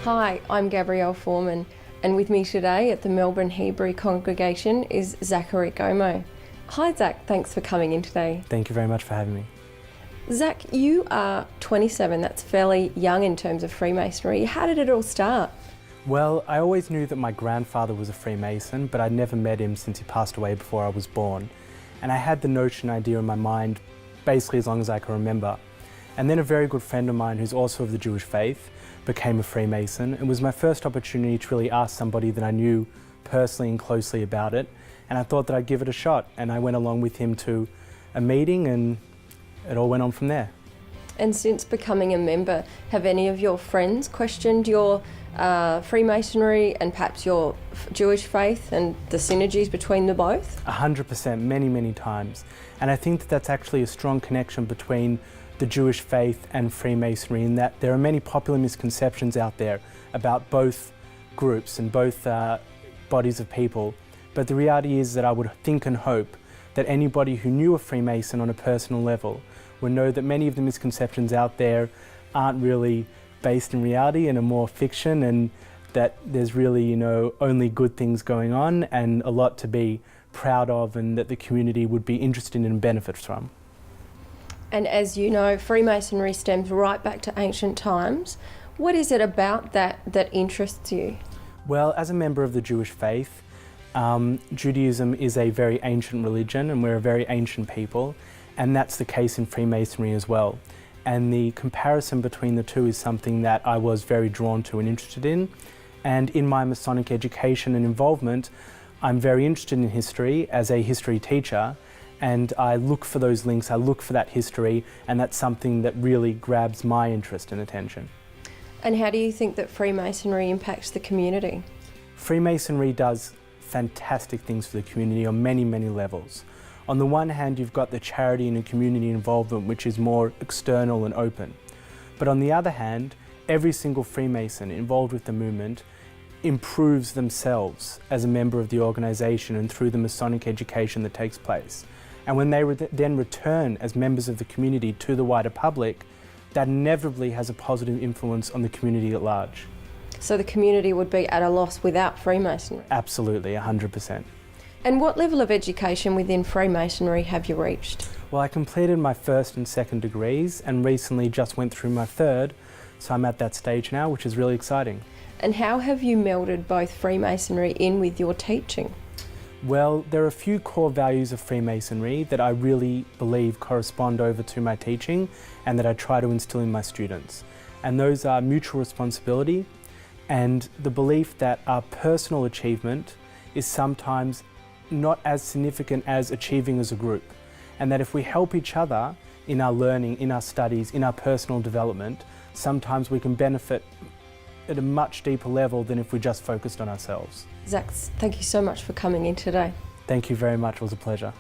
Hi, I'm Gabrielle Forman, and with me today at the Melbourne Hebrew congregation is Zachary Gomo. Hi Zach, thanks for coming in today. Thank you very much for having me. Zach, you are 27, that's fairly young in terms of Freemasonry. How did it all start? Well, I always knew that my grandfather was a Freemason, but I'd never met him since he passed away before I was born. And I had the idea in my mind basically as long as I can remember. And then a very good friend of mine who's also of the Jewish faith became a Freemason. It was my first opportunity to really ask somebody that I knew personally and closely about it. And I thought that I'd give it a shot. And I went along with him to a meeting and it all went on from there. And since becoming a member, have any of your friends questioned your Freemasonry and perhaps your Jewish faith and the synergies between the both? 100%, many times. And I think that that's actually a strong connection between the Jewish faith and Freemasonry, in that there are many popular misconceptions out there about both groups and both bodies of people. But the reality is that I would think and hope that anybody who knew a Freemason on a personal level would know that many of the misconceptions out there aren't really based in reality and are more fiction, and that there's really, only good things going on and a lot to be proud of, and that the community would be interested in and benefit from. And as you know, Freemasonry stems right back to ancient times. What is it about that interests you? Well, as a member of the Jewish faith, Judaism is a very ancient religion and we're a very ancient people, and that's the case in Freemasonry as well. And the comparison between the two is something that I was very drawn to and interested in. And in my Masonic education and involvement, I'm very interested in history as a history teacher, and I look for those links, I look for that history, and that's something that really grabs my interest and attention. And how do you think that Freemasonry impacts the community? Freemasonry does fantastic things for the community on many levels. On the one hand, you've got the charity and the community involvement, which is more external and open. But on the other hand, every single Freemason involved with the movement improves themselves as a member of the organisation and through the Masonic education that takes place. And when they then return as members of the community to the wider public, that inevitably has a positive influence on the community at large. So the community would be at a loss without Freemasonry? Absolutely, 100%. And what level of education within Freemasonry have you reached? Well, I completed my first and second degrees and recently just went through my third, so I'm at that stage now, which is really exciting. And how have you melded both Freemasonry in with your teaching? Well, there are a few core values of Freemasonry that I really believe correspond over to my teaching and that I try to instill in my students. And those are mutual responsibility and the belief that our personal achievement is sometimes not as significant as achieving as a group. And that if we help each other in our learning, in our studies, in our personal development, sometimes we can benefit at a much deeper level than if we just focused on ourselves. Zach, thank you so much for coming in today. Thank you very much, it was a pleasure.